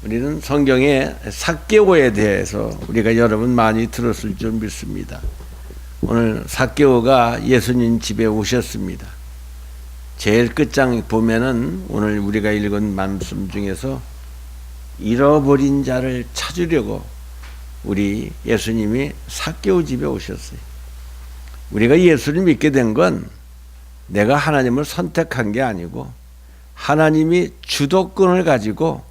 우리는 성경의 삭개오에 대해서 우리가 여러분 많이 들었을 줄 믿습니다. 오늘 삭개오가 예수님 집에 오셨습니다. 제일 끝장 보면은 오늘 우리가 읽은 말씀 중에서 잃어버린 자를 찾으려고 우리 예수님이 삭개오 집에 오셨어요. 우리가 예수를 믿게 된 건 내가 하나님을 선택한 게 아니고 하나님이 주도권을 가지고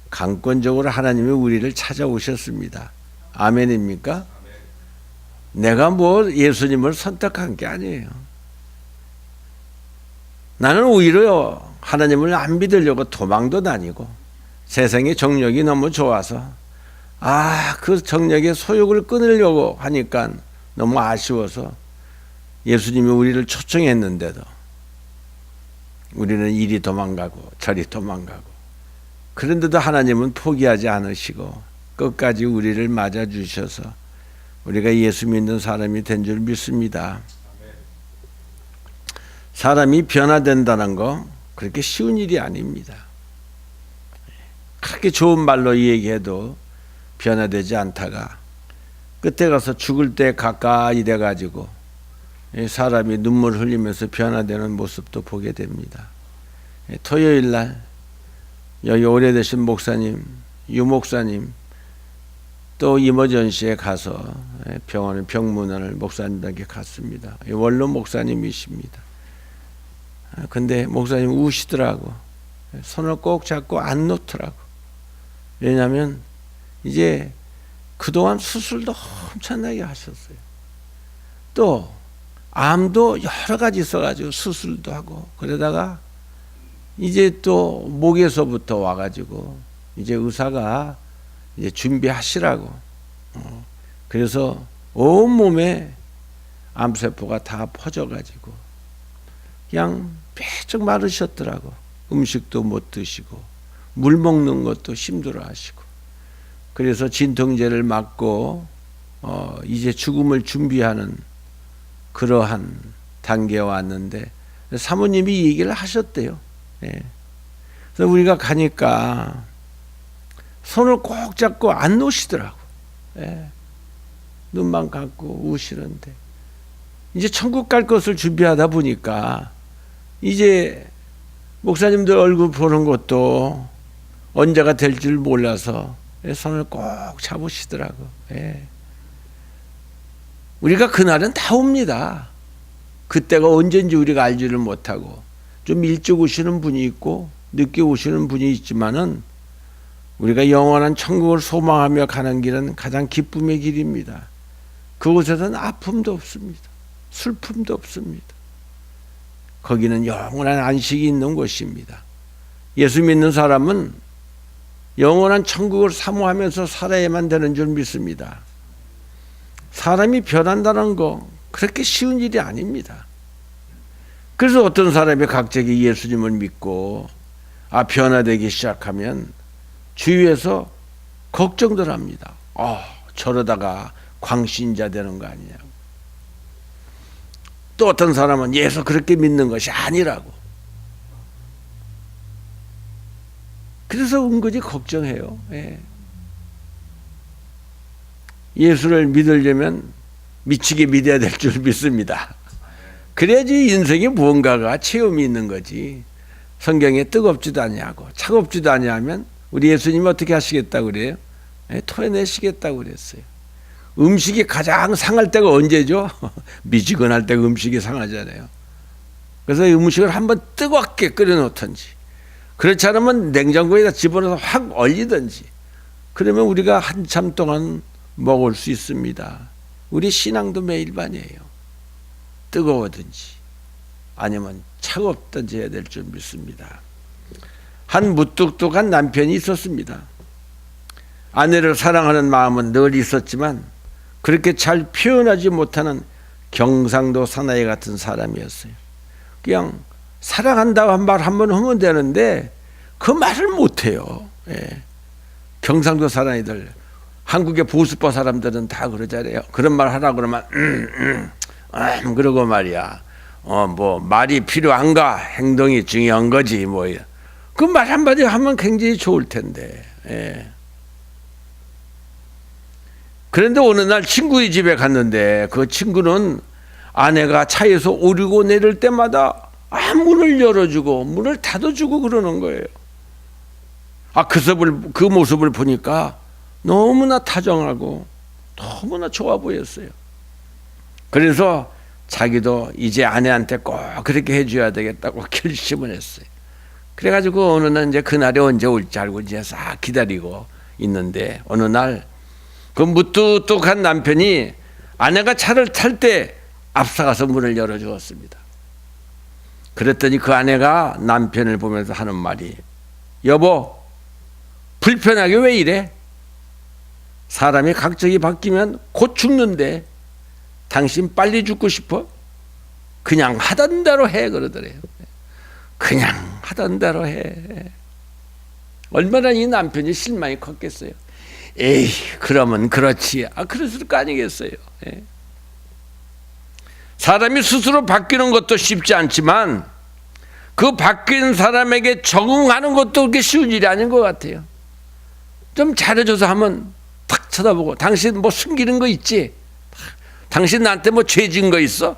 강권적으로 하나님이 우리를 찾아오셨습니다. 아멘입니까? 내가 뭐 예수님을 선택한 게 아니에요. 나는 오히려 하나님을 안 믿으려고 도망도 다니고 세상의 정력이 너무 좋아서 그 정력의 소욕을 끊으려고 하니까 너무 아쉬워서 예수님이 우리를 초청했는데도 우리는 이리 도망가고 저리 도망가고, 그런데도 하나님은 포기하지 않으시고 끝까지 우리를 맞아주셔서 우리가 예수 믿는 사람이 된 줄 믿습니다. 사람이 변화된다는 거 그렇게 쉬운 일이 아닙니다. 그렇게 좋은 말로 얘기해도 변화되지 않다가 끝에 가서 죽을 때 가까이 돼가지고 사람이 눈물 흘리면서 변화되는 모습도 보게 됩니다. 토요일 날 여기 오래되신 목사님, 유 목사님 또 이머전시에 가서 병원의 병문안을 목사님에게 갔습니다. 원로 목사님이십니다. 근데 목사님 우시더라고. 손을 꼭 잡고 안 놓더라고. 왜냐하면 이제 그동안 수술도 엄청나게 하셨어요. 또 암도 여러 가지 있어가지고 수술도 하고, 그러다가 이제 또 목에서부터 와가지고 이제 의사가 이제 준비하시라고. 그래서 온 몸에 암세포가 다 퍼져가지고 그냥 빼쩍 마르셨더라고. 음식도 못 드시고 물 먹는 것도 힘들어하시고, 그래서 진통제를 맞고 이제 죽음을 준비하는 그러한 단계에 왔는데 사모님이 이 얘기를 하셨대요. 그래서 우리가 가니까 손을 꼭 잡고 안 놓으시더라고. 눈만 감고 우시는데 이제 천국 갈 것을 준비하다 보니까 이제 목사님들 얼굴 보는 것도 언제가 될 줄 몰라서 손을 꼭 잡으시더라고. 우리가 그날은 다 옵니다. 그때가 언제인지 우리가 알지를 못하고 좀 일찍 오시는 분이 있고 늦게 오시는 분이 있지만은 우리가 영원한 천국을 소망하며 가는 길은 가장 기쁨의 길입니다. 그곳에서는 아픔도 없습니다. 슬픔도 없습니다. 거기는 영원한 안식이 있는 곳입니다. 예수 믿는 사람은 영원한 천국을 사모하면서 살아야만 되는 줄 믿습니다. 사람이 변한다는 거 그렇게 쉬운 일이 아닙니다. 그래서 어떤 사람이 갑자기 예수님을 믿고 변화되기 시작하면 주위에서 걱정들 합니다. 저러다가 광신자 되는 거 아니냐고. 또 어떤 사람은 예수 그렇게 믿는 것이 아니라고. 그래서 은근히 걱정해요. 예수를 믿으려면 미치게 믿어야 될 줄 믿습니다. 그래야지 인생에 무언가가 체험이 있는 거지. 성경에 뜨겁지도 아니하고 차갑지도 아니하면 우리 예수님이 어떻게 하시겠다고 그래요? 토해내시겠다고 그랬어요. 음식이 가장 상할 때가 언제죠? 미지근할 때가 음식이 상하잖아요. 그래서 음식을 한번 뜨겁게 끓여 놓든지, 그렇지 않으면 냉장고에다 집어넣어서 확 얼리든지, 그러면 우리가 한참 동안 먹을 수 있습니다. 우리 신앙도 매일반이에요. 뜨거워든지 아니면 차갑든지 해야 될 줄 믿습니다. 한 무뚝뚝한 남편이 있었습니다. 아내를 사랑하는 마음은 늘 있었지만 그렇게 잘 표현하지 못하는 경상도 사나이 같은 사람이었어요. 그냥 사랑한다고 한 말 한 번 하면 되는데 그 말을 못해요. 경상도 사나이들, 한국의 보수파 사람들은 다 그러잖아요. 그런 말 하라 그러면 그러고 말이야. 뭐 말이 필요한가? 행동이 중요한 거지 뭐. 그 말 한마디 하면 굉장히 좋을 텐데 예. 그런데 어느 날 친구의 집에 갔는데 그 친구는 아내가 차에서 오르고 내릴 때마다 문을 열어주고 문을 닫아주고 그러는 거예요. 그 모습을 보니까 너무나 다정하고 너무나 좋아 보였어요. 그래서 자기도 이제 아내한테 꼭 그렇게 해줘야 되겠다고 결심을 했어요. 그래가지고 어느 날 이제 그날이 언제 올지 알고 이제 싹 기다리고 있는데 어느 날 그 무뚝뚝한 남편이 아내가 차를 탈 때 앞서가서 문을 열어주었습니다. 그랬더니 그 아내가 남편을 보면서 하는 말이, 여보, 불편하게 왜 이래? 사람이 각적이 바뀌면 곧 죽는데 당신 빨리 죽고 싶어? 그냥 하던 대로 해 그러더래요. 그냥 하던 대로 해. 얼마나 이 남편이 실망이 컸겠어요. 에이, 그러면 그렇지. 그랬을 거 아니겠어요. 예. 사람이 스스로 바뀌는 것도 쉽지 않지만 그 바뀐 사람에게 적응하는 것도 그렇게 쉬운 일이 아닌 것 같아요. 좀 잘해줘서 하면 탁 쳐다보고, 당신 뭐 숨기는 거 있지? 당신 나한테 뭐 죄진 거 있어?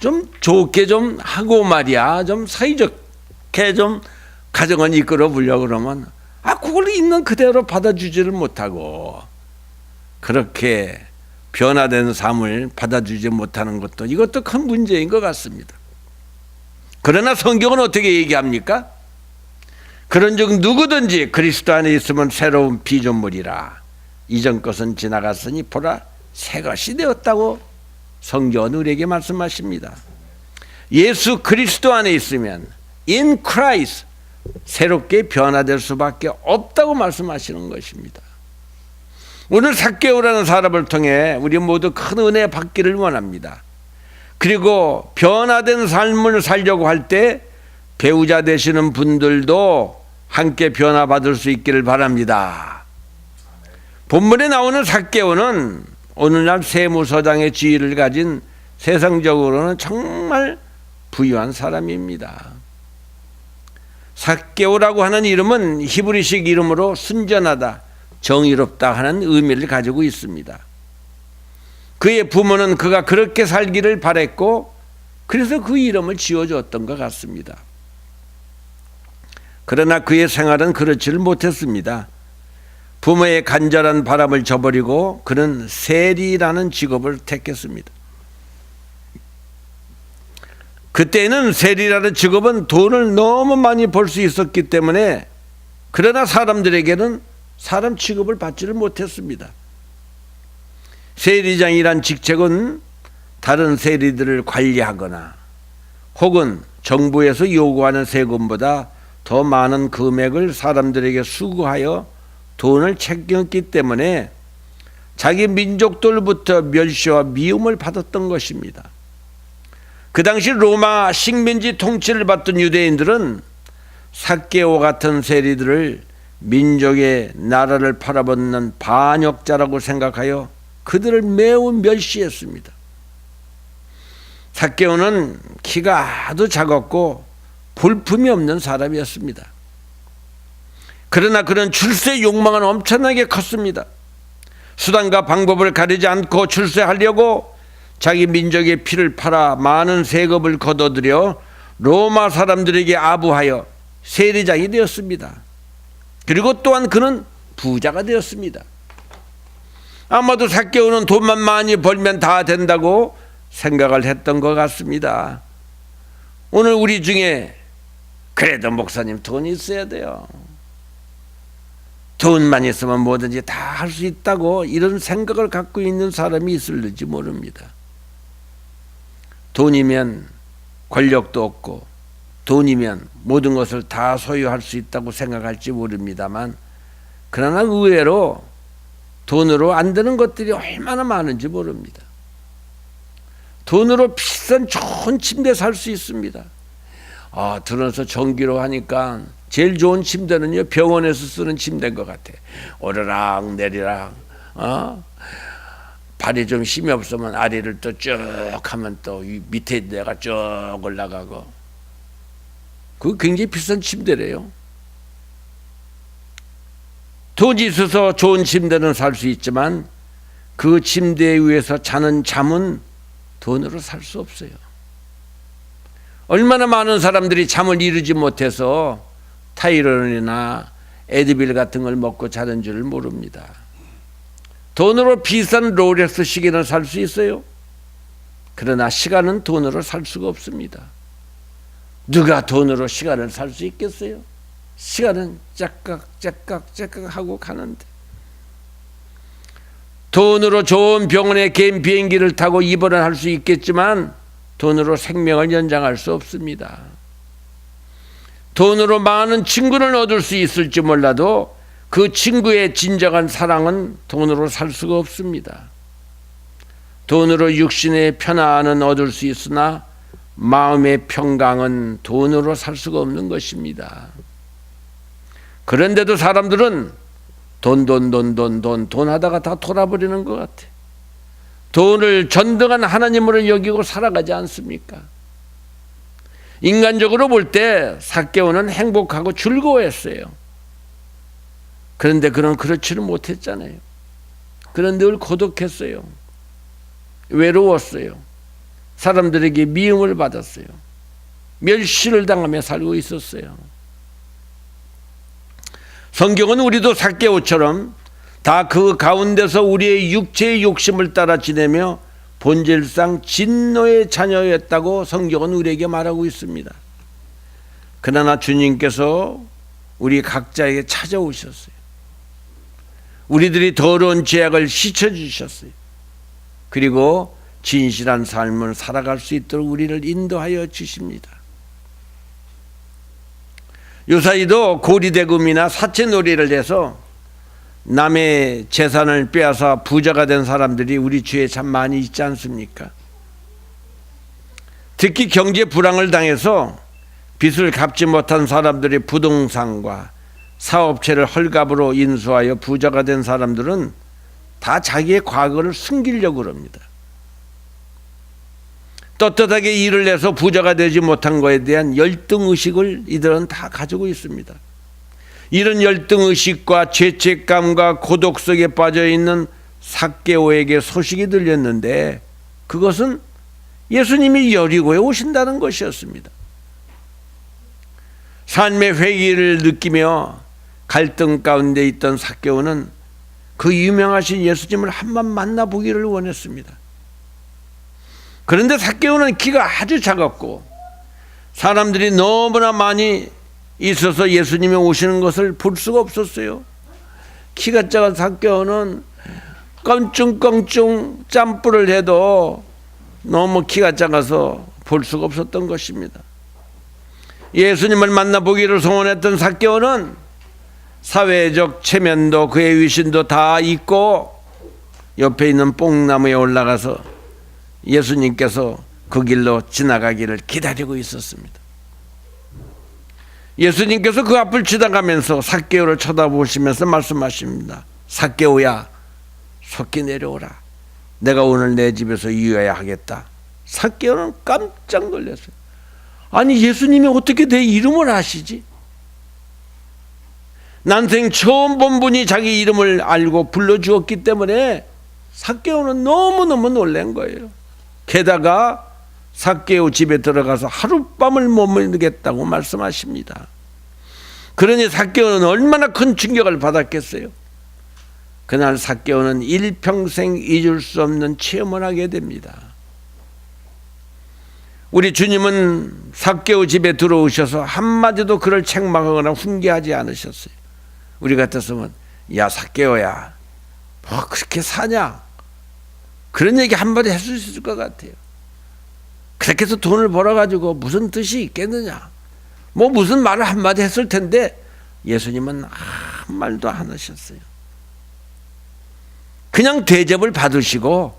좀 좋게 좀 하고 말이야. 좀 사이좋게 좀 가정을 이끌어 보려고 그러면 그걸 있는 그대로 받아주지를 못하고 그렇게 변화된 삶을 받아주지 못하는 것도 이것도 큰 문제인 것 같습니다. 그러나 성경은 어떻게 얘기합니까? 그런즉 누구든지 그리스도 안에 있으면 새로운 피조물이라. 이전 것은 지나갔으니 보라 새 것이 되었다고 성경은 우리에게 말씀하십니다. 예수 그리스도 안에 있으면 in Christ 새롭게 변화될 수밖에 없다고 말씀하시는 것입니다. 오늘 삭개오라는 사람을 통해 우리 모두 큰 은혜 받기를 원합니다. 그리고 변화된 삶을 살려고 할 때 배우자 되시는 분들도 함께 변화받을 수 있기를 바랍니다. 본문에 나오는 삭개오는 오늘날 세무서장의 지위를 가진 세상적으로는 정말 부유한 사람입니다. 삭개오라고 하는 이름은 히브리식 이름으로 순전하다, 정의롭다 하는 의미를 가지고 있습니다. 그의 부모는 그가 그렇게 살기를 바랬고 그래서 그 이름을 지어줬던 것 같습니다. 그러나 그의 생활은 그렇지를 못했습니다. 부모의 간절한 바람을 저버리고 그는 세리라는 직업을 택했습니다. 그때는 세리라는 직업은 돈을 너무 많이 벌 수 있었기 때문에 그러나 사람들에게는 사람 취급을 받지를 못했습니다. 세리장이란 직책은 다른 세리들을 관리하거나 혹은 정부에서 요구하는 세금보다 더 많은 금액을 사람들에게 수거하여 돈을 챙겼기 때문에 자기 민족들부터 멸시와 미움을 받았던 것입니다. 그 당시 로마 식민지 통치를 받던 유대인들은 삭개오 같은 세리들을 민족의 나라를 팔아먹는 반역자라고 생각하여 그들을 매우 멸시했습니다. 삭개오는 키가 아주 작았고 볼품이 없는 사람이었습니다. 그러나 그는 출세 욕망은 엄청나게 컸습니다. 수단과 방법을 가리지 않고 출세하려고 자기 민족의 피를 팔아 많은 세금을 걷어들여 로마 사람들에게 아부하여 세리장이 되었습니다. 그리고 또한 그는 부자가 되었습니다. 아마도 삭개오는 돈만 많이 벌면 다 된다고 생각을 했던 것 같습니다. 오늘 우리 중에 그래도 목사님 돈이 있어야 돼요. 돈만 있으면 뭐든지 다 할 수 있다고 이런 생각을 갖고 있는 사람이 있을지 모릅니다. 돈이면 권력도 없고 돈이면 모든 것을 다 소유할 수 있다고 생각할지 모릅니다만 그러나 의외로 돈으로 안 되는 것들이 얼마나 많은지 모릅니다. 돈으로 비싼 좋은 침대 살 수 있습니다. 들어서 전기로 하니까 제일 좋은 침대는요 병원에서 쓰는 침대인 것 같아. 오르락 내리락 발이 좀 힘이 없으면 아래를 또 쭉 하면 또 밑에 내가 쭉 올라가고 그거 굉장히 비싼 침대래요. 돈이 있어서 좋은 침대는 살 수 있지만 그 침대 위에서 자는 잠은 돈으로 살 수 없어요. 얼마나 많은 사람들이 잠을 이루지 못해서 타이레놀이나 에드빌 같은 걸 먹고 자는 줄 모릅니다. 돈으로 비싼 롤렉스 시계는 살 수 있어요. 그러나 시간은 돈으로 살 수가 없습니다. 누가 돈으로 시간을 살 수 있겠어요? 시간은 째깍 하고 가는데, 돈으로 좋은 병원에 개인 비행기를 타고 입원을 할 수 있겠지만 돈으로 생명을 연장할 수 없습니다. 돈으로 많은 친구를 얻을 수 있을지 몰라도 그 친구의 진정한 사랑은 돈으로 살 수가 없습니다. 돈으로 육신의 편안은 얻을 수 있으나 마음의 평강은 돈으로 살 수가 없는 것입니다. 그런데도 사람들은 돈 하다가 다 돌아버리는 것 같아. 돈을 전등한 하나님으로 여기고 살아가지 않습니까? 인간적으로 볼 때 삭개오는 행복하고 즐거워했어요. 그런데 그는 그렇지는 못했잖아요. 그는 늘 고독했어요. 외로웠어요. 사람들에게 미움을 받았어요. 멸시를 당하며 살고 있었어요. 성경은 우리도 삭개오처럼 다 그 가운데서 우리의 육체의 욕심을 따라 지내며 본질상 진노의 자녀였다고 성경은 우리에게 말하고 있습니다. 그러나 주님께서 우리 각자에게 찾아오셨어요. 우리들이 더러운 죄악을 씻어주셨어요. 그리고 진실한 삶을 살아갈 수 있도록 우리를 인도하여 주십니다. 요사이도 고리대금이나 사채놀이를 해서 남의 재산을 빼앗아 부자가 된 사람들이 우리 주위에 참 많이 있지 않습니까? 특히 경제 불황을 당해서 빚을 갚지 못한 사람들이 부동산과 사업체를 헐값으로 인수하여 부자가 된 사람들은 다 자기의 과거를 숨기려고 합니다. 떳떳하게 일을 해서 부자가 되지 못한 것에 대한 열등의식을 이들은 다 가지고 있습니다. 이런 열등의식과 죄책감과 고독 속에 빠져있는 삭개오에게 소식이 들렸는데 그것은 예수님이 여리고에 오신다는 것이었습니다. 삶의 회의를 느끼며 갈등 가운데 있던 삭개오는 그 유명하신 예수님을 한번 만나보기를 원했습니다. 그런데 삭개오는 키가 아주 작았고 사람들이 너무나 많이 있어서 예수님이 오시는 것을 볼 수가 없었어요. 키가 작은 삭개오는 껑충껑충 짬뿌를 해도 너무 키가 작아서 볼 수가 없었던 것입니다. 예수님을 만나보기를 소원했던 삭개오는 사회적 체면도 그의 위신도 다 잊고 옆에 있는 뽕나무에 올라가서 예수님께서 그 길로 지나가기를 기다리고 있었습니다. 예수님께서 그 앞을 지나가면서 삭개오를 쳐다보시면서 말씀하십니다. 삭개오야, 속히 내려오라. 내가 오늘 내 집에서 이어야 하겠다. 삭개오는 깜짝 놀랐어요. 아니, 예수님이 어떻게 내 이름을 아시지? 난생 처음 본 분이 자기 이름을 알고 불러주었기 때문에 삭개오는 너무너무 놀란 거예요. 게다가 삭개오 집에 들어가서 하룻밤을 머물겠다고 말씀하십니다. 그러니 삭개오는 얼마나 큰 충격을 받았겠어요. 그날 삭개오는 일평생 잊을 수 없는 체험을 하게 됩니다. 우리 주님은 삭개오 집에 들어오셔서 한마디도 그를 책망하거나 훈계하지 않으셨어요. 우리 같았으면 야 삭개오야 뭐 그렇게 사냐 그런 얘기 한마디 했을 수 있을 것 같아요. 그렇게 해서 돈을 벌어가지고 무슨 뜻이 있겠느냐 뭐 무슨 말을 한마디 했을 텐데 예수님은 아무 말도 안 하셨어요. 그냥 대접을 받으시고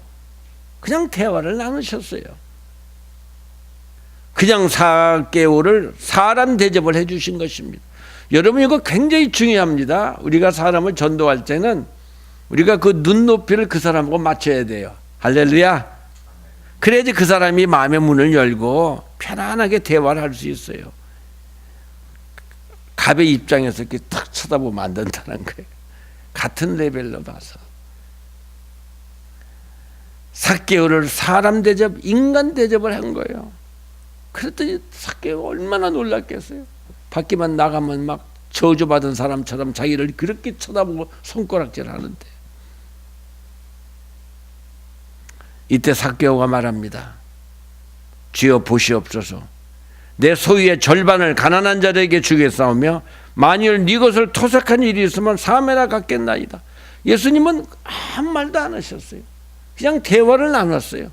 그냥 대화를 나누셨어요. 그냥 삭개오를 사람 대접을 해 주신 것입니다. 여러분 이거 굉장히 중요합니다. 우리가 사람을 전도할 때는 우리가 그 눈높이를 그 사람하고 맞춰야 돼요. 할렐루야. 그래야지 그 사람이 마음의 문을 열고 편안하게 대화를 할 수 있어요. 갑의 입장에서 이렇게 탁 쳐다보면 안 된다는 거예요. 같은 레벨로 봐서. 삭개오를 사람 대접, 인간 대접을 한 거예요. 그랬더니 삭개오가 얼마나 놀랐겠어요. 밖에만 나가면 막 저주받은 사람처럼 자기를 그렇게 쳐다보고 손가락질 하는데, 이때 삭개오가 말합니다. 주여 보시옵소서. 내 소유의 절반을 가난한 자에게 주겠사오며 만일 네 것을 토색한 일이 있으면 사매나 갖겠나이다. 예수님은 아무 말도 안 하셨어요. 그냥 대화를 나눴어요.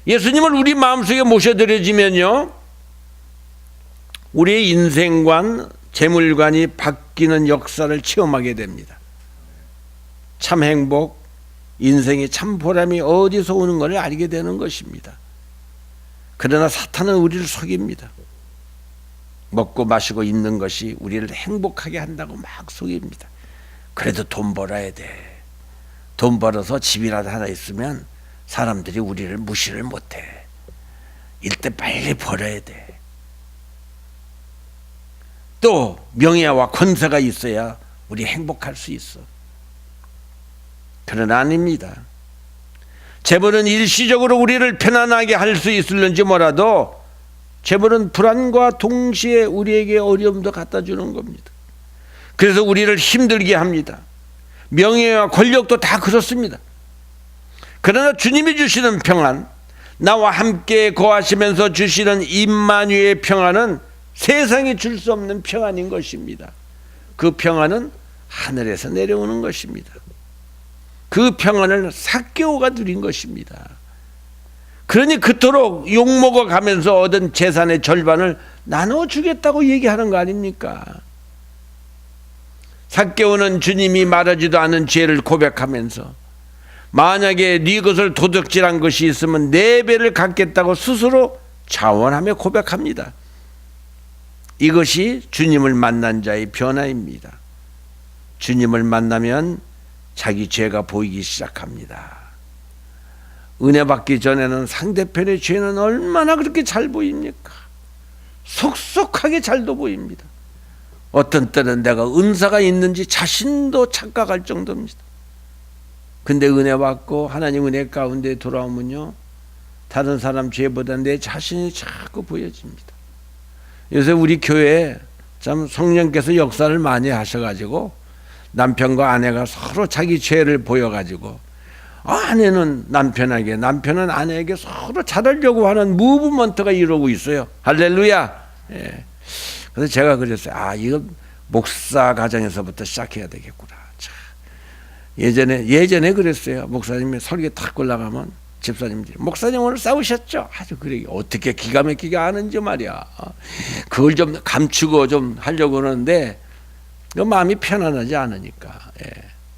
예수님을 우리 마음속에 모셔드려지면요, 우리의 인생관, 재물관이 바뀌는 역사를 체험하게 됩니다. 참 행복, 인생의 참 보람이 어디서 오는 것을 알게 되는 것입니다. 그러나 사탄은 우리를 속입니다. 먹고 마시고 있는 것이 우리를 행복하게 한다고 막 속입니다. 그래도 돈 벌어야 돼. 돈 벌어서 집이라도 하나 있으면 사람들이 우리를 무시를 못해. 일대 빨리 벌어야 돼. 또 명예와 권세가 있어야 우리 행복할 수 있어. 그러나 아닙니다. 재물은 일시적으로 우리를 편안하게 할 수 있을는지 몰라도 재물은 불안과 동시에 우리에게 어려움도 갖다 주는 겁니다. 그래서 우리를 힘들게 합니다. 명예와 권력도 다 그렇습니다. 그러나 주님이 주시는 평안, 나와 함께 거하시면서 주시는 임마누엘의 평안은 세상이 줄 수 없는 평안인 것입니다. 그 평안은 하늘에서 내려오는 것입니다. 그 평안을 삭개오가 누린 것입니다. 그러니 그토록 욕먹어 가면서 얻은 재산의 절반을 나눠주겠다고 얘기하는 거 아닙니까? 삭개오는 주님이 말하지도 않은 죄를 고백하면서 만약에 네 것을 도둑질한 것이 있으면 4배를 갚겠다고 스스로 자원하며 고백합니다. 이것이 주님을 만난 자의 변화입니다. 주님을 만나면 자기 죄가 보이기 시작합니다. 은혜 받기 전에는 상대편의 죄는 얼마나 그렇게 잘 보입니까? 속속하게 잘도 보입니다. 어떤 때는 내가 은사가 있는지 자신도 착각할 정도입니다. 근데 은혜 받고 하나님 은혜 가운데 돌아오면요, 다른 사람 죄보다 내 자신이 자꾸 보여집니다. 요새 우리 교회에 참 성령께서 역사를 많이 하셔가지고 남편과 아내가 서로 자기 죄를 보여가지고 아내는 남편에게, 남편은 아내에게 서로 잘하려고 하는 무브먼트가 이루고 있어요. 할렐루야. 예. 그래서 제가 그랬어요. 이거 목사 가정에서부터 시작해야 되겠구나. 참. 예전에 그랬어요. 목사님이 설교 탁 올라가면 집사님들이 목사님 오늘 싸우셨죠? 아주 그래 어떻게 기가 막히게 아는지 말이야. 그걸 좀 감추고 좀 하려고 하는데 그 마음이 편안하지 않으니까. 예.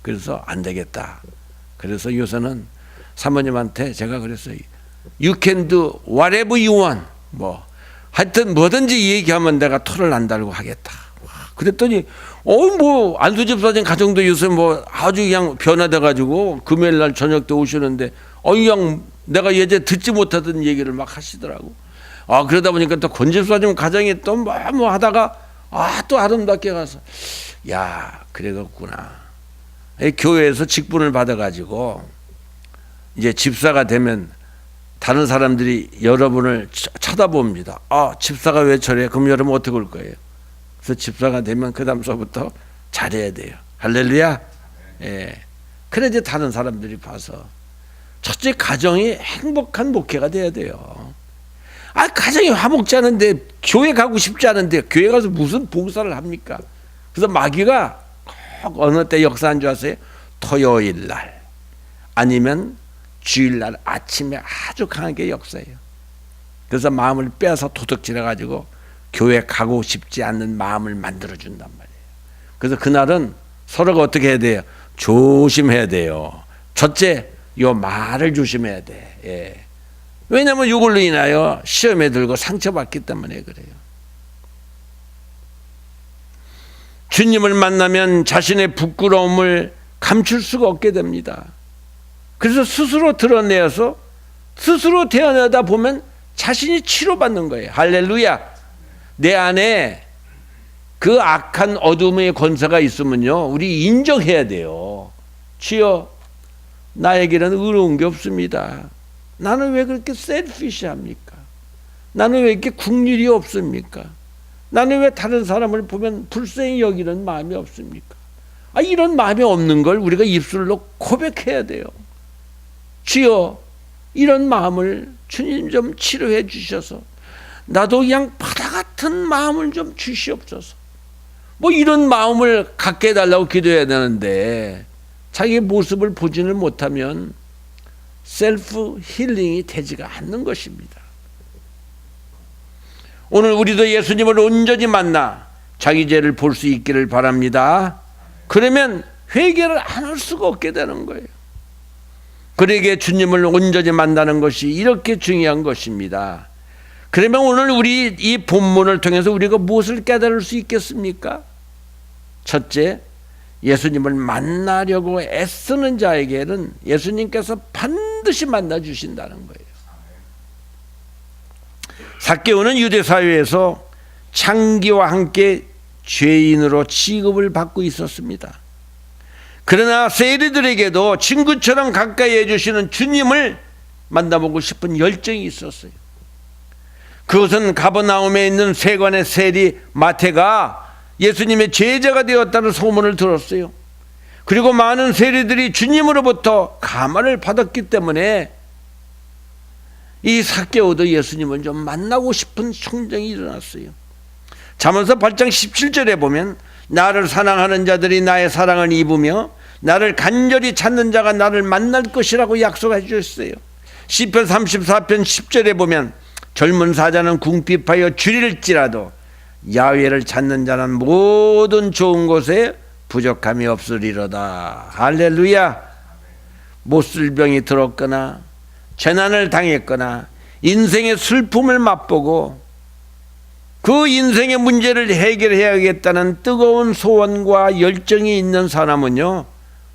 그래서 안 되겠다. 그래서 요새는 사모님한테 제가 그랬어요. You can do whatever you want. 하여튼 뭐든지 얘기하면 내가 토를 안 달고 하겠다. 그랬더니 안수 집사님 가정도 요새 아주 그냥 변화돼 가지고 금요일 날 저녁 때 오시는데 그냥 내가 예전에 듣지 못하던 얘기를 막 하시더라고. 그러다 보니까 또 권 집사님 가정에 또 뭐 하다가 또 아름답게 가서 그래갖구나. 교회에서 직분을 받아가지고 이제 집사가 되면 다른 사람들이 여러분을 쳐다봅니다. 집사가 왜 저래? 그럼 여러분 어떻게 할 거예요? 그래서 집사가 되면 그 다음서부터 잘해야 돼요. 할렐루야. 예. 그래야지 다른 사람들이 봐서. 첫째, 가정이 행복한 목회가 돼야 돼요. 가정이 화목지 않은데 교회 가고 싶지 않은데 교회 가서 무슨 봉사를 합니까? 그래서 마귀가 꼭 어느 때 역사한 줄 아세요? 토요일 날 아니면 주일 날 아침에 아주 강하게 역사해요. 그래서 마음을 빼앗아 도둑질해 가지고 교회 가고 싶지 않는 마음을 만들어 준단 말이에요. 그래서 그날은 서로가 어떻게 해야 돼요? 조심해야 돼요. 첫째, 요 말을 조심해야 돼. 예. 왜냐하면 이걸로 인하여 시험에 들고 상처받기 때문에 그래요. 주님을 만나면 자신의 부끄러움을 감출 수가 없게 됩니다. 그래서 스스로 드러내서 스스로 대언하다 보면 자신이 치료받는 거예요. 할렐루야. 내 안에 그 악한 어둠의 권세가 있으면요, 우리 인정해야 돼요. 주여, 나에게는 의로운 게 없습니다. 나는 왜 그렇게 셀피시합니까? 나는 왜 이렇게 국률이 없습니까? 나는 왜 다른 사람을 보면 불쌍히 여기는 마음이 없습니까? 이런 마음이 없는 걸 우리가 입술로 고백해야 돼요. 주여, 이런 마음을 주님 좀 치료해 주셔서 나도 그냥 바다 같은 마음을 좀 주시옵소서. 이런 마음을 갖게 해달라고 기도해야 되는데 자기의 모습을 보지를 못하면 셀프 힐링이 되지가 않는 것입니다. 오늘 우리도 예수님을 온전히 만나 자기 죄를 볼 수 있기를 바랍니다. 그러면 회개를 안 할 수가 없게 되는 거예요. 그러기에 주님을 온전히 만나는 것이 이렇게 중요한 것입니다. 그러면 오늘 우리 이 본문을 통해서 우리가 무엇을 깨달을 수 있겠습니까? 첫째, 예수님을 만나려고 애쓰는 자에게는 예수님께서 반드시 만나 주신다는 거예요. 삭개오는 유대 사회에서 창기와 함께 죄인으로 취급을 받고 있었습니다. 그러나 세리들에게도 친구처럼 가까이 해주시는 주님을 만나보고 싶은 열정이 있었어요. 그것은 가버나움에 있는 세관의 세리 마태가 예수님의 제자가 되었다는 소문을 들었어요. 그리고 많은 세리들이 주님으로부터 감화를 받았기 때문에 이 삭개오도 예수님을 좀 만나고 싶은 충동이 일어났어요. 잠언서 8장 17절에 보면 나를 사랑하는 자들이 나의 사랑을 입으며 나를 간절히 찾는 자가 나를 만날 것이라고 약속해 주셨어요. 시편 34편 10절에 보면 젊은 사자는 궁핍하여 줄일지라도 야훼를 찾는 자는 모든 좋은 곳에 부족함이 없으리로다. 할렐루야. 못쓸병이 들었거나 재난을 당했거나 인생의 슬픔을 맛보고 그 인생의 문제를 해결해야겠다는 뜨거운 소원과 열정이 있는 사람은요,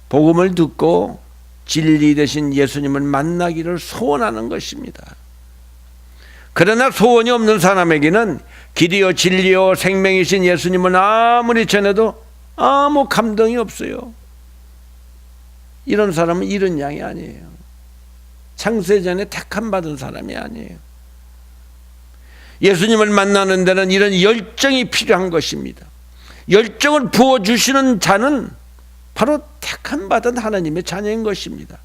복음을 듣고 진리 되신 예수님을 만나기를 소원하는 것입니다. 그러나 소원이 없는 사람에게는 길이요 진리요 생명이신 예수님은 아무리 전해도 아무 감동이 없어요. 이런 사람은 이런 양이 아니에요. 창세전에 택함 받은 사람이 아니에요. 예수님을 만나는 데는 이런 열정이 필요한 것입니다. 열정을 부어주시는 자는 바로 택함 받은 하나님의 자녀인 것입니다.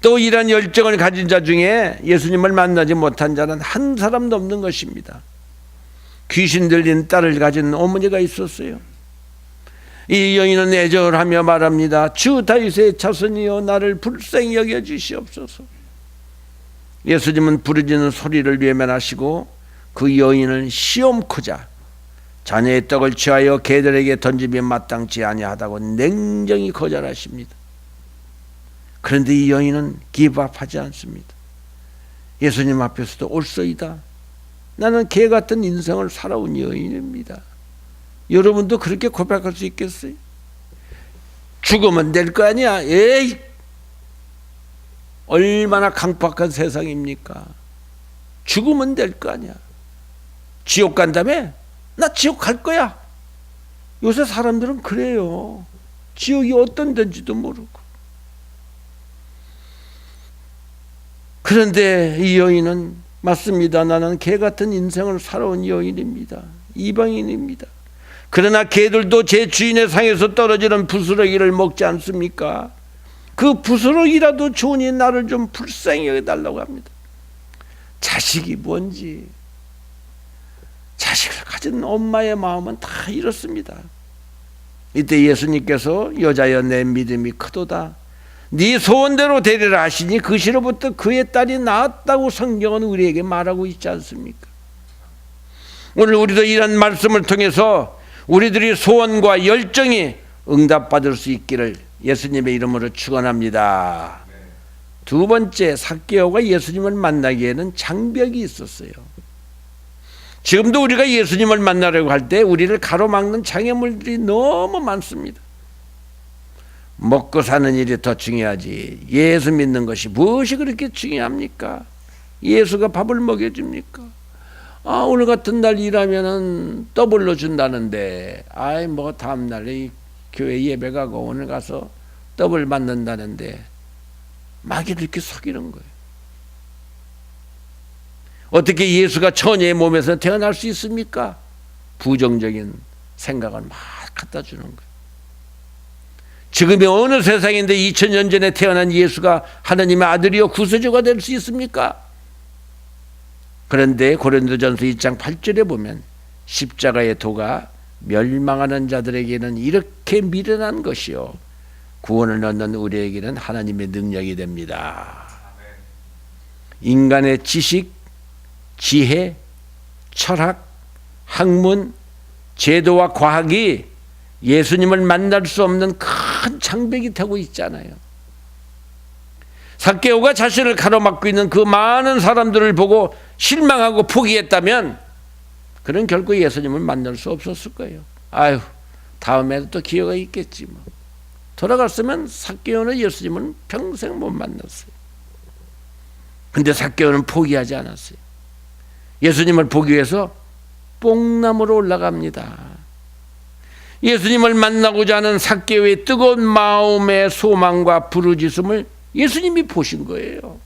또 이런 열정을 가진 자 중에 예수님을 만나지 못한 자는 한 사람도 없는 것입니다. 귀신 들린 딸을 가진 어머니가 있었어요. 이 여인은 애절하며 말합니다. 주 다윗의 자손이여 나를 불쌍히 여겨주시옵소서. 예수님은 부르짖는 소리를 외면하시고 그 여인을 시험코자 자녀의 떡을 취하여 개들에게 던지면 마땅치 아니하다고 냉정히 거절하십니다. 그런데 이 여인은 기밥하지 않습니다. 예수님 앞에서도 옳소이다. 나는 개 같은 인생을 살아온 여인입니다. 여러분도 그렇게 고백할 수 있겠어요? 죽으면 될 거 아니야. 에이, 얼마나 강박한 세상입니까? 죽으면 될 거 아니야. 지옥 간다며? 나 지옥 갈 거야. 요새 사람들은 그래요. 지옥이 어떤 데인지도 모르고. 그런데 이 여인은 맞습니다. 나는 개 같은 인생을 살아온 여인입니다. 이방인입니다. 그러나 개들도 제 주인의 상에서 떨어지는 부스러기를 먹지 않습니까? 그 부스러기라도 좋으니 나를 좀 불쌍히 여겨달라고 합니다. 자식이 뭔지, 자식을 가진 엄마의 마음은 다 이렇습니다. 이때 예수님께서 여자여 내 믿음이 크도다. 네 소원대로 되리라 하시니 그 시로부터 그의 딸이 낳았다고 성경은 우리에게 말하고 있지 않습니까? 오늘 우리도 이런 말씀을 통해서 우리들이 소원과 열정이 응답받을 수 있기를 예수님의 이름으로 축원합니다. 두 번째, 삭개오가 예수님을 만나기에는 장벽이 있었어요. 지금도 우리가 예수님을 만나려고 할 때 우리를 가로막는 장애물들이 너무 많습니다. 먹고 사는 일이 더 중요하지 예수 믿는 것이 무엇이 그렇게 중요합니까? 예수가 밥을 먹여줍니까? 오늘 같은 날 일하면은 더블로 준다는데, 뭐 다음날 교회 예배 가고 오늘 가서 더블 받는다는데, 마귀를 이렇게 속이는 거예요. 어떻게 예수가 처녀의 몸에서 태어날 수 있습니까? 부정적인 생각을 막 갖다 주는 거예요. 지금이 어느 세상인데 2000년 전에 태어난 예수가 하나님의 아들이요 구세주가 될 수 있습니까? 그런데 고린도전서 2장 8절에 보면 십자가의 도가 멸망하는 자들에게는 이렇게 미련한 것이요 구원을 얻는 우리에게는 하나님의 능력이 됩니다. 인간의 지식, 지혜, 철학, 학문, 제도와 과학이 예수님을 만날 수 없는 큰 장벽이 되고 있잖아요. 삭개오가 자신을 가로막고 있는 그 많은 사람들을 보고 실망하고 포기했다면 그는 결코 예수님을 만날 수 없었을 거예요. 다음에도 또 기회가 있겠지 뭐. 돌아갔으면 삭개오는 예수님은 평생 못 만났어요. 근데 삭개오는 포기하지 않았어요. 예수님을 보기 위해서 뽕나무로 올라갑니다. 예수님을 만나고자 하는 삭개오의 뜨거운 마음의 소망과 부르짖음을 예수님이 보신 거예요.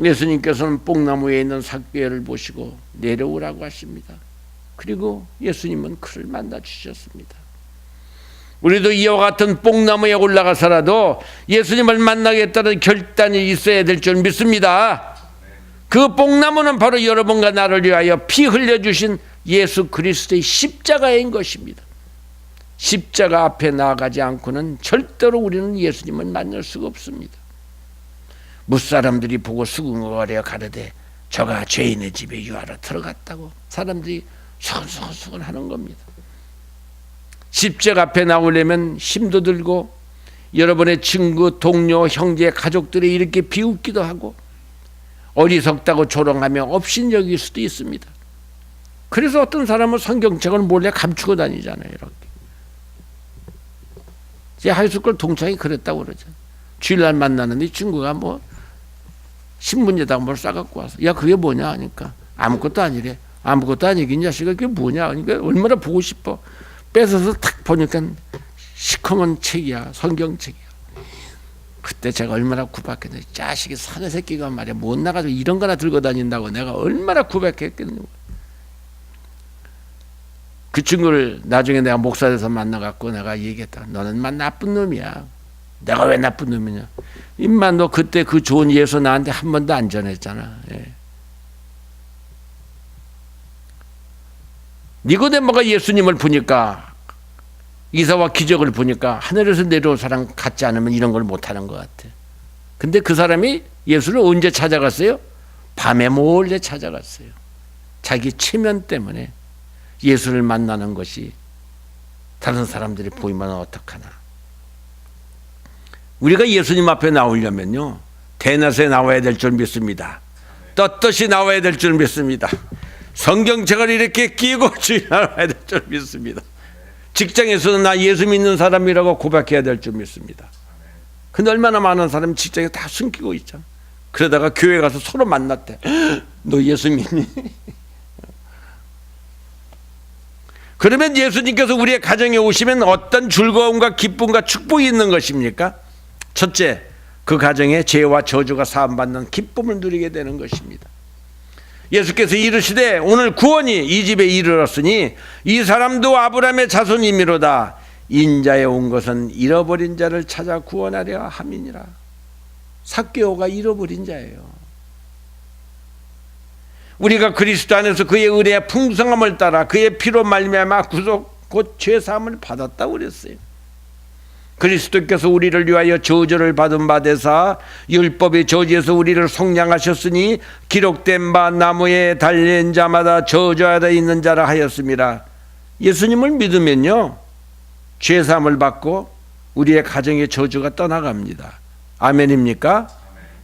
예수님께서는 뽕나무에 있는 삭개오를 보시고 내려오라고 하십니다. 그리고 예수님은 그를 만나 주셨습니다. 우리도 이와 같은 뽕나무에 올라가서라도 예수님을 만나겠다는 결단이 있어야 될 줄 믿습니다. 그 뽕나무는 바로 여러분과 나를 위하여 피 흘려주신 예수 그리스도의 십자가인 것입니다. 십자가 앞에 나아가지 않고는 절대로 우리는 예수님을 만날 수가 없습니다. 무사람들이 보고 수군거려 가르되 저가 죄인의 집에 유하러 들어갔다고 사람들이 수근수근 하는 겁니다. 십자가 앞에 나오려면 힘도 들고 여러분의 친구, 동료, 형제, 가족들이 이렇게 비웃기도 하고 어리석다고 조롱하며 업신여길 수도 있습니다. 그래서 어떤 사람은 성경책을 몰래 감추고 다니잖아요. 이렇게. 제 하이스쿨 동창이 그랬다고 그러죠. 주일날 만나는데 이 친구가 뭐 신문에다가 뭘 싸갖고 와서 야 그게 뭐냐 하니까 아무것도 아니래. 아무것도 아니긴 자식아 그게 뭐냐 하니까 얼마나 보고 싶어. 뺏어서 탁 보니까 시커먼 책이야. 성경책이야. 그때 제가 얼마나 구박했는데 자식이 사내 새끼가 말이야 못 나가지고 이런 거나 들고 다닌다고 내가 얼마나 구박했겠냐고. 그 친구를 나중에 내가 목사 돼서 만나갖고 내가 얘기했다. 너는 만 나쁜 놈이야. 내가 왜 나쁜 놈이냐. 임마 너 그때 그 좋은 예수 나한테 한 번도 안 전했잖아. 예. 니고데모가 예수님을 보니까 이사와 기적을 보니까 하늘에서 내려온 사람 같지 않으면 이런 걸 못하는 것 같아. 근데 그 사람이 예수를 언제 찾아갔어요? 밤에 몰래 찾아갔어요. 자기 체면 때문에 예수를 만나는 것이 다른 사람들이 보이면 어떡하나. 우리가 예수님 앞에 나오려면요 대낮에 나와야 될 줄 믿습니다. 떳떳이 나와야 될 줄 믿습니다. 성경책을 이렇게 끼고 주일 나와야 될 줄 믿습니다. 직장에서는 나 예수 믿는 사람이라고 고백해야 될 줄 믿습니다. 근데 얼마나 많은 사람이 직장에 다 숨기고 있잖아. 그러다가 교회 가서 서로 만났대. 너 예수 믿니? 그러면 예수님께서 우리의 가정에 오시면 어떤 즐거움과 기쁨과 축복이 있는 것입니까? 첫째, 그 가정에 죄와 저주가 사함받는 기쁨을 누리게 되는 것입니다. 예수께서 이르시되 오늘 구원이 이 집에 이르렀으니 이 사람도 아브라함의 자손이미로다. 인자에 온 것은 잃어버린 자를 찾아 구원하려 함이니라. 삭개오가 잃어버린 자예요. 우리가 그리스도 안에서 그의 은혜의 풍성함을 따라 그의 피로 말미암아 구속 곧 죄사함을 받았다고 그랬어요. 그리스도께서 우리를 위하여 저주를 받은 바 되사 율법의 저주에서 우리를 속량하셨으니 기록된 바 나무에 달린 자마다 저주하여 있는 자라 하였습니다. 예수님을 믿으면요 죄사함을 받고 우리의 가정의 저주가 떠나갑니다. 아멘입니까?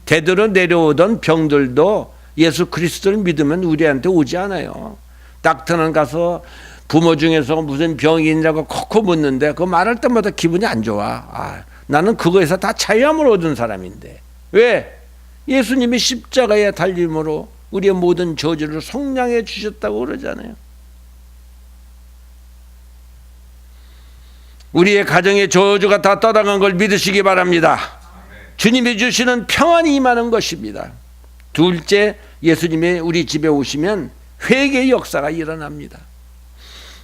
대대로 내려오던 병들도 예수 그리스도를 믿으면 우리한테 오지 않아요. 닥터는 가서 부모 중에서 무슨 병이 있냐고 콕콕 묻는데 그 말할 때마다 기분이 안 좋아. 나는 그거에서 다 자유함을 얻은 사람인데 왜? 예수님이 십자가에 달림으로 우리의 모든 저주를 속량해 주셨다고 그러잖아요. 우리의 가정의 저주가 다 떠나간 걸 믿으시기 바랍니다. 주님이 주시는 평안이 임하는 것입니다. 둘째, 예수님이 우리 집에 오시면 회개의 역사가 일어납니다.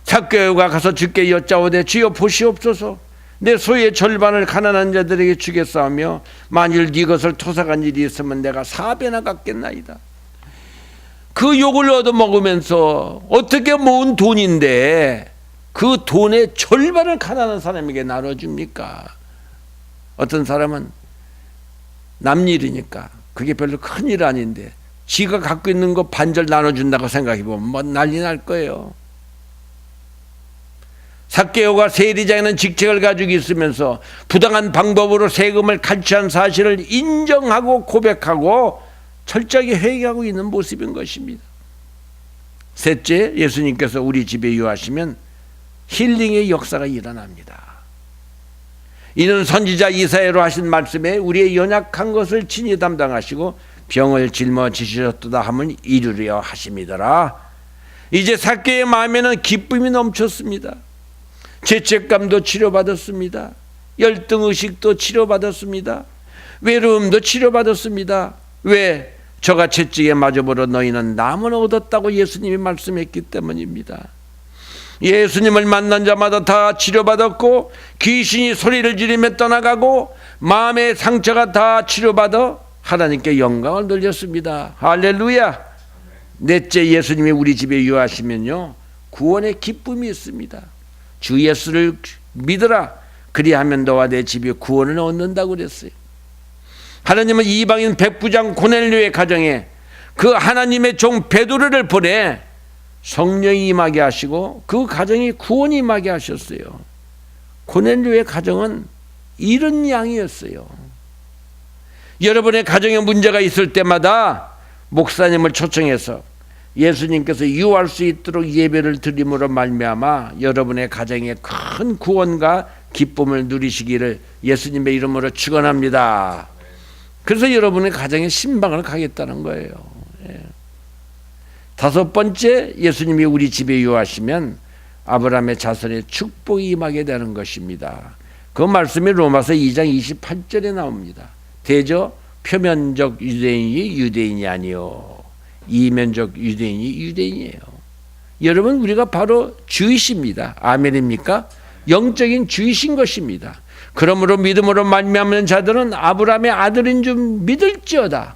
삭개오가 가서 주께 여짜오되 주여 보시옵소서, 내 소유의 절반을 가난한 자들에게 주겠사오며 만일 네 것을 토삭한 일이 있으면 내가 4배나 갚겠나이다. 그 욕을 얻어먹으면서 어떻게 모은 돈인데 그 돈의 절반을 가난한 사람에게 나눠줍니까? 어떤 사람은 남일이니까 그게 별로 큰일 아닌데 지가 갖고 있는 거 반절 나눠준다고 생각해보면 뭐 난리 날 거예요. 삭개오가 세리장에는 직책을 가지고 있으면서 부당한 방법으로 세금을 갈취한 사실을 인정하고 고백하고 철저하게 회개하고 있는 모습인 것입니다. 셋째, 예수님께서 우리 집에 유하시면 힐링의 역사가 일어납니다. 이는 선지자 이사야로 하신 말씀에 우리의 연약한 것을 친히 담당하시고 병을 짊어지셨도다 함을 이루려 하심이더라. 이제 삭개의 마음에는 기쁨이 넘쳤습니다. 죄책감도 치료받았습니다. 열등의식도 치료받았습니다. 외로움도 치료받았습니다. 왜? 저가 채찍에 맞아버려 너희는 남은 얻었다고 예수님이 말씀했기 때문입니다. 예수님을 만난 자마다 다 치료받았고 귀신이 소리를 지르며 떠나가고 마음의 상처가 다 치료받아 하나님께 영광을 돌렸습니다. 할렐루야. 넷째, 예수님이 우리 집에 유하시면요 구원의 기쁨이 있습니다. 주 예수를 믿으라, 그리하면 너와 내 집이 구원을 얻는다고 그랬어요. 하나님은 이방인 백부장 고넬료의 가정에 그 하나님의 종 베드로를 보내 성령이 임하게 하시고 그 가정이 구원이 임하게 하셨어요. 고넬료의 가정은 이런 양이었어요. 여러분의 가정에 문제가 있을 때마다 목사님을 초청해서 예수님께서 유할 수 있도록 예배를 드림으로 말미암아 여러분의 가정에 큰 구원과 기쁨을 누리시기를 예수님의 이름으로 축원합니다. 그래서 여러분의 가정에 신방을 가겠다는 거예요. 다섯 번째, 예수님이 우리 집에 유하시면 아브라함의 자손의 축복이 임하게 되는 것입니다. 그 말씀이 로마서 2장 28절에 나옵니다. 대저 표면적 유대인이 유대인이 아니요 이면적 유대인이 유대인이에요. 여러분, 우리가 바로 주이십니다. 아멘입니까? 영적인 주이신 것입니다. 그러므로 믿음으로 말미암는 자들은 아브라함의 아들인 줄 믿을지어다.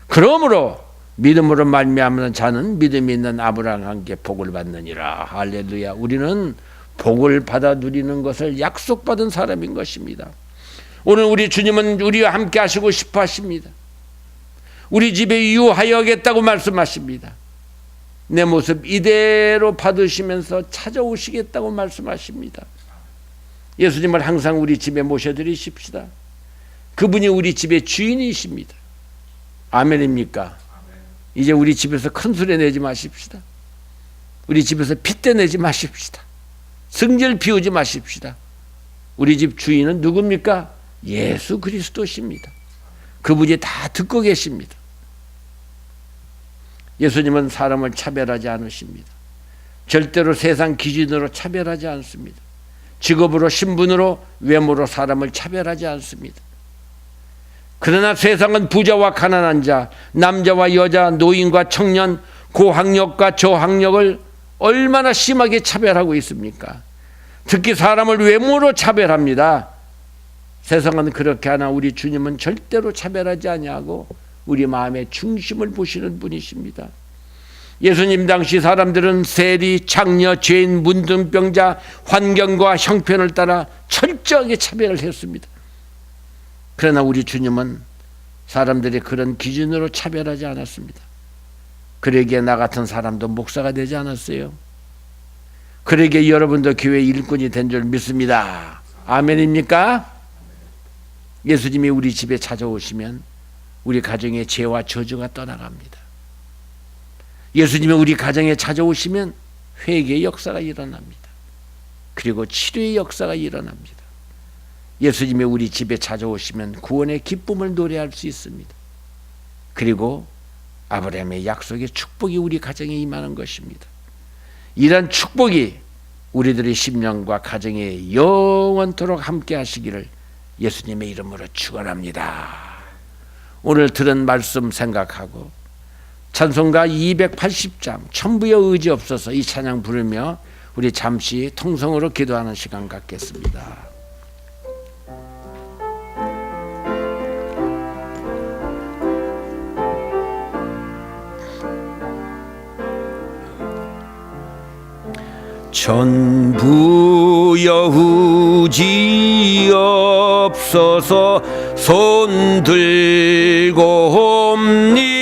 그러므로 믿음으로 말미암는 자는 믿음이 있는 아브라함과 함께 복을 받느니라. 할렐루야. 우리는 복을 받아 누리는 것을 약속받은 사람인 것입니다. 오늘 우리 주님은 우리와 함께 하시고 싶어 하십니다. 우리 집에 유하여겠다고 말씀하십니다. 내 모습 이대로 받으시면서 찾아오시겠다고 말씀하십니다. 예수님을 항상 우리 집에 모셔드리십시다. 그분이 우리 집의 주인이십니다. 아멘입니까? 이제 우리 집에서 큰 소리 내지 마십시다. 우리 집에서 핏대 내지 마십시다. 승질 피우지 마십시다. 우리 집 주인은 누굽니까? 예수 그리스도십니다. 그분이 다 듣고 계십니다. 예수님은 사람을 차별하지 않으십니다. 절대로 세상 기준으로 차별하지 않습니다. 직업으로, 신분으로, 외모로 사람을 차별하지 않습니다. 그러나 세상은 부자와 가난한 자, 남자와 여자, 노인과 청년, 고학력과 저학력을 얼마나 심하게 차별하고 있습니까? 특히 사람을 외모로 차별합니다. 세상은 그렇게 하나 우리 주님은 절대로 차별하지 아니하고 우리 마음의 중심을 보시는 분이십니다. 예수님 당시 사람들은 세리, 창녀, 죄인, 문둥병자, 환경과 형편을 따라 철저하게 차별을 했습니다. 그러나 우리 주님은 사람들이 그런 기준으로 차별하지 않았습니다. 그러기에 나 같은 사람도 목사가 되지 않았어요. 그러기에 여러분도 교회 일꾼이 된 줄 믿습니다. 아멘입니까? 예수님이 우리 집에 찾아오시면 우리 가정의 죄와 저주가 떠나갑니다. 예수님이 우리 가정에 찾아오시면 회개의 역사가 일어납니다. 그리고 치료의 역사가 일어납니다. 예수님이 우리 집에 찾아오시면 구원의 기쁨을 노래할 수 있습니다. 그리고 아브라함의 약속의 축복이 우리 가정에 임하는 것입니다. 이런 축복이 우리들의 심령과 가정에 영원토록 함께 하시기를 예수님의 이름으로 축원합니다. 오늘 들은 말씀 생각하고 찬송가 280장 천부의 의지 없어서 이 찬양 부르며 우리 잠시 통성으로 기도하는 시간 갖겠습니다. 천부여 의지 없어서 손 들고 옵니다.